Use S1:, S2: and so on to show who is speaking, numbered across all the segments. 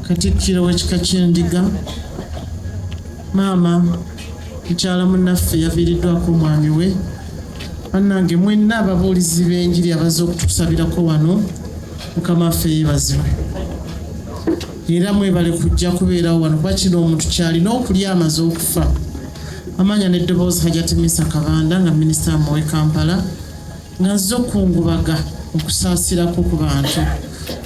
S1: Katikkiro w'ekika ky'Endiga maama mukyala munnaffe yaviiriddwako omwami we. Bannange mwenna ababuulizi b'enjiri abaza okutusabirako wano, Mukama waffe yeebazibwe era mwebale kujja kubeerawo wano kuba kino omuntu kyalina okulya amaze okufa. Amanya n'eddoboozi Hajjat Minsa Kabanda nga minisita w'e Kampala nga azze okungubaga okusaasirako ku bantu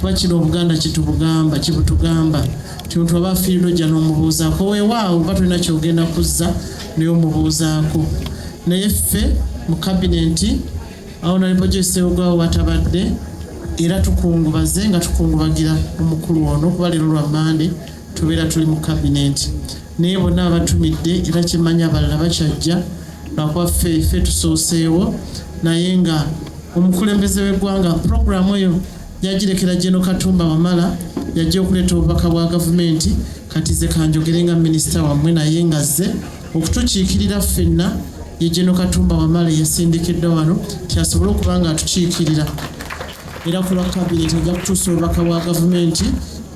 S1: kuba kino Obuganda kitubugamba kibutugamba ti omuntu aba afiiridde ojja n'omubuuzaako weewaawo oba tolina kyogenda kuzza naye omubuuzaako. Naye ffe mu kabinenti awo nalipo gyeseewogwawo watabadde era tukungubaze nga tukungubagira omukulu ono kuba leero lwa Mande tubeera tuli mu kabinenti. Naye bonna abatumidde era kyemanya abalala bakyajja lwakuba ffe tusooseewo naye nga omukulembeze w'eggwanga puroguramu eyo yagirekera Jeno Katumba Wamala yajja okuleeta obubaka bwa gavumenti. Kati ze kanjogere nga minisita wammwe naye nga azze okutukiikirira ffenna ye Jeno Katumba Wamala yasindikiddwa wano tyasobole okuba nga atukiikirira era ku lwa kabineti ajja kutuusa obubaka bwa gavumenti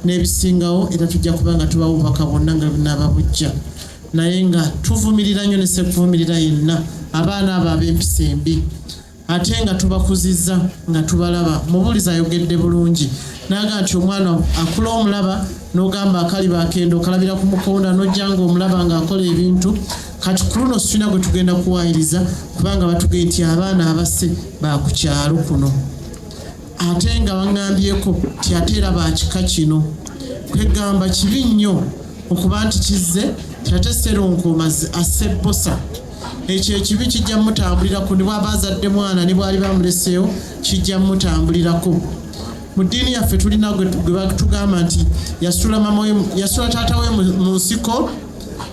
S1: n'ebisingawo era tujja kuba nga tubawo obubaka bwonna nga binaaba bujja. Naye nga tuvumirira nnyo ne sekuvumirira yenna abaana abo ab'empisa embi ate nga tubakuzizza nga tubalaba. Mubuulizi ayogedde bulungi n'aga nti omwana akula omulaba n'ogamba akaliba akendo okalabira ku mukonda n'ojja nga omulaba ng'akola ebintu. Kati ku luno situlina gwe tugenda kuwaayiriza kubanga batugee nti abaana abase ba ku kyalo kuno ate nga baŋŋambyeko ti ate era bakika kino kwegamba kibi nnyo okuba nti kizze ti ate Sseronkooma asse bbosa. Ekyo ekibi kijja mutambulirako ne bw'aba azadde mwana ne bw'ali bamuleseewo kijja mutambulirako. Mu ddiini yaffe tulina gwe batugamba nti yasula taata we mu nsiko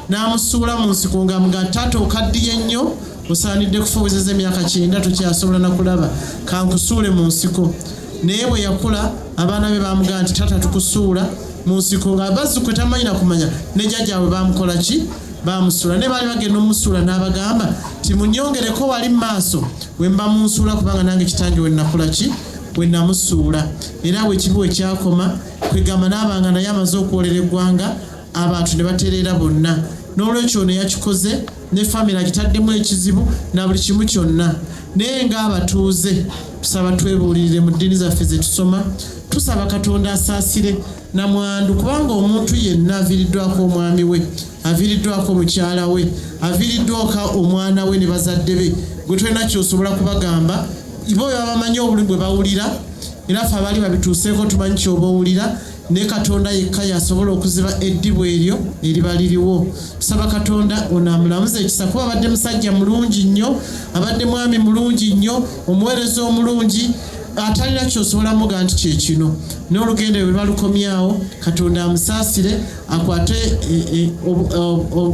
S1: n'amusuula mu nsiko nga taata okaddiye nnyo osaanidde kufuwezeza emyaka 9 tokyasobola na kulaba kankusuule mu nsiko. Naye bwe yakula abaana be bamugamba nti taata tukusuula mu nsiko nga bazzukwe tamanyi na kumanya ne jjajjaabwe bamukola ki bamusuula. Ne baali bagenda omusuula n'abagamba ti munyongereko wali mu maaso we mba munsuula kubanga nange kitange we nakula ki we namusuula. Era bwe kibi we kyakoma kwegamba n'abanga naye amaze okwolera eggwanga abantu ne batereera bonna. N'olwekyo ono yakikoze ne famire agitaddemu ekizibu na buli kimu kyonna. Naye ng'abatuuze tusaba twebuulirire mu ddiini zaffe ze tusoma tusaba Katonda asaasire namwandu kubanga omuntu yenna aviiriddwako omwami we aviiriddwako mukyala we aviiriddwako omwana we ne bazadde be gwe tolina kyosobola kubagamba bo babamanyi obulumi bwe bawulira era ffe abaali babituuseeko tumanyi kyoba owulira ne Katonda yekka yasobola okuziba eddibu eryo eriba liriwo. Tusaba Katonda ono amulamuze ekisa kuba abadde musajja mulungi nnyo abadde mwami mulungi nnyo omuweereza omulungi atalina kyosobola muga nti kyekino n'olugendo lwe balukomyawo. Katonda amusaasire akwate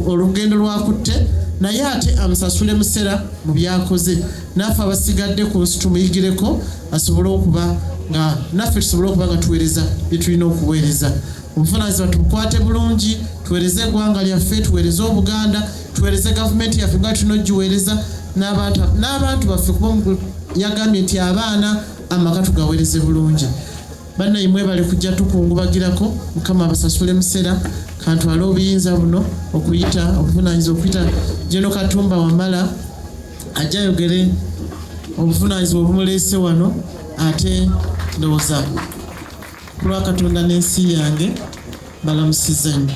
S1: olugendo lwakutte naye ate amusasule musera mu byakoze naffe abasigadde ku nsi tumuyigireko asobole okuba nga naffe tusobole okuba nga tuweereza bye tulina okuweereza. Obuvunaanyizibwa tubukwate bulungi tuweereze eggwanga lyaffe tuweereze Obuganda tuweereze gavumenti yaffe nga tulina ogiweereza n'abantu baffe kuba yagambye nti abaana amaka tugaweereze bulungi. Bannaye mwebale kujja tukungubagirako Mukama abasasule musera kantwale obuyinza buno okuyita obuvunaanyizibwa okuyita Jeno Katumba Wamala ajja ayogere obuvunaanyizibwa obumuleese wano ate ndowooza ku lwa Katonda n'ensi yange balamusizza nnyo.